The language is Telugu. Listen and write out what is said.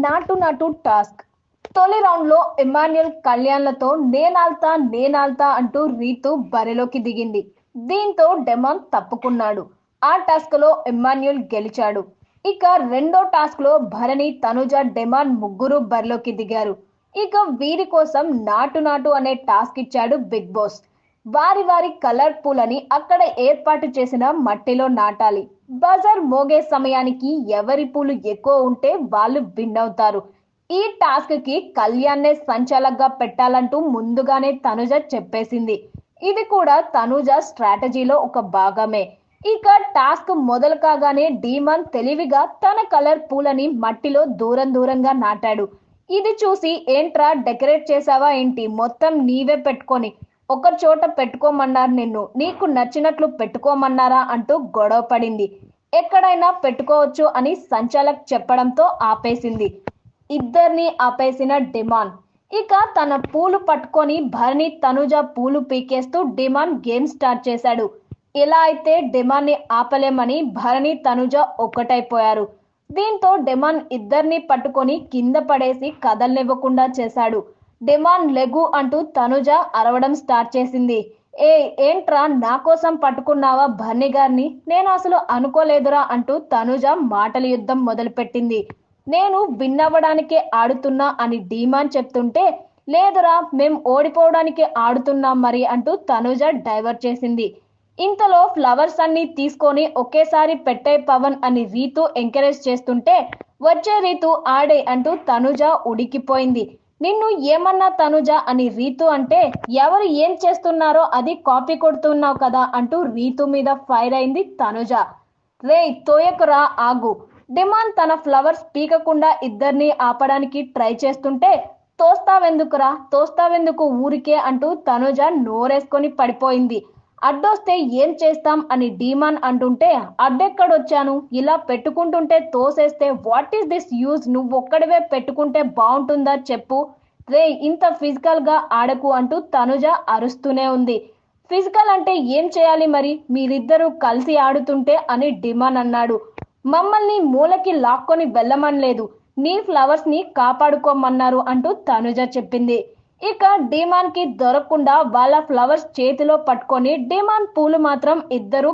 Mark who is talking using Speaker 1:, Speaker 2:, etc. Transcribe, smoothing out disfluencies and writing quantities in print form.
Speaker 1: నాటు నాటు టాస్క్ తొలి రౌండ్ లో ఇమాన్యుయల్ కళ్యాణ్లతో నేనాల్తా అంటూ రీతు బరిలోకి దిగింది. దీంతో డెమాన్ తప్పుకున్నాడు. ఆ టాస్క్ లో ఇమాన్యుయల్ గెలిచాడు. ఇక రెండో టాస్క్ లో భరణి, తనుజ, డెమాన్ ముగ్గురు బరిలోకి దిగారు. ఇక వీరి కోసం నాటు అనే టాస్క్ ఇచ్చాడు బిగ్ బాస్. వారి వారి కలర్ పూలని అక్కడ ఏర్పాటు చేసిన మట్టిలో నాటాలి. బజర్ మోగే సమయానికి ఎవరి పూలు ఎక్కువ ఉంటే వాళ్ళు విన్ అవుతారు. ఈ టాస్క్ కి కళ్యాణ్నే సంచాలకుగా పెట్టాలంటూ ముందుగానే తనుజ చెప్పేసింది. ఇది కూడా తనుజ స్ట్రాటజీలో ఒక భాగమే. ఇక టాస్క్ మొదలు కాగానే డీమాన్ తెలివిగా తన కలర్ పూలని మట్టిలో దూరంగా నాటాడు. ఇది చూసి ఏంట్రా డెకరేట్ చేసావా ఏంటి, మొత్తం నీవే పెట్టుకొని ఒక చోట పెట్టుకోమన్నారు, నిన్ను నీకు నచ్చినట్లు పెట్టుకోమన్నారా అంటూ గొడవ పడింది. ఎక్కడైనా పెట్టుకోవచ్చు అని సంచాలక్ చెప్పడంతో ఆపేసింది. ఇద్దరిని ఆపేసిన డిమాన్ ఇక తన పూలు పట్టుకొని భరణి, తనుజ పూలు పీకేస్తూ డిమాన్ గేమ్ స్టార్ట్ చేశాడు. ఇలా అయితే డిమాన్ ని ఆపలేమని భరణి, తనుజ ఒక్కటైపోయారు. దీంతో డిమాన్ ఇద్దరిని పట్టుకొని కింద పడేసి కదలనివ్వకుండా చేశాడు. డిమాన్ లెగు అంటూ తనుజ అరవడం స్టార్ట్ చేసింది. ఏంట్రా నా కోసం పట్టుకున్నావా భరణి గారిని, నేను అసలు అనుకోలేదురా అంటూ తనుజ మాటల యుద్ధం మొదలుపెట్టింది. నేను విన్ అవ్వడానికే ఆడుతున్నా అని డీమాన్ చెప్తుంటే, లేదురా మేం ఓడిపోవడానికే ఆడుతున్నాం మరి అంటూ తనుజ డైవర్ట్ చేసింది. ఇంతలో ఫ్లవర్స్ అన్ని తీసుకొని ఒకేసారి పెట్టే పవన్ అని రీతు ఎంకరేజ్ చేస్తుంటే, వచ్చే రీతు ఆడే అంటూ తనుజ ఉడికిపోయింది. నిన్ను ఏమన్నా తనుజ అని రీతు అంటే, ఎవరు ఏం చేస్తున్నారో అది కాపీ కొడుతున్నావు కదా అంటూ రీతు మీద ఫైర్ అయింది తనుజ. రేయ్ తోయకురా ఆగు. డిమాన్ తన ఫ్లవర్స్ పీకకుండా ఇద్దరిని ఆపడానికి ట్రై చేస్తుంటే, తోస్తావెందుకు ఊరికే అంటూ తనుజ నోరేసుకొని పడిపోయింది. అడ్డొస్తే ఏం చేస్తాం అని డీమాన్ అంటుంటే, అడ్డెక్కడొచ్చాను, ఇలా పెట్టుకుంటుంటే తోసేస్తే వాట్ ఈస్ దిస్ యూజ్, నువ్వొక్కడివే పెట్టుకుంటే బాగుంటుందా చెప్పు, రే ఇంత ఫిజికల్ గా ఆడకు అంటూ తనుజ అరుస్తూనే ఉంది. ఫిజికల్ అంటే ఏం చేయాలి మరి, మీరిద్దరూ కలిసి ఆడుతుంటే అని డిమాన్ అన్నాడు. మమ్మల్ని మూలకి లాక్కొని వెళ్ళమనలేదు, నీ ఫ్లవర్స్ ని కాపాడుకోమన్నారు అంటూ తనుజ చెప్పింది. ఇక డిమాన్ కి దొరకకుండా వాళ్ళ ఫ్లవర్స్ చేతిలో పట్టుకొని డిమాన్ పూలు మాత్రం ఇద్దరు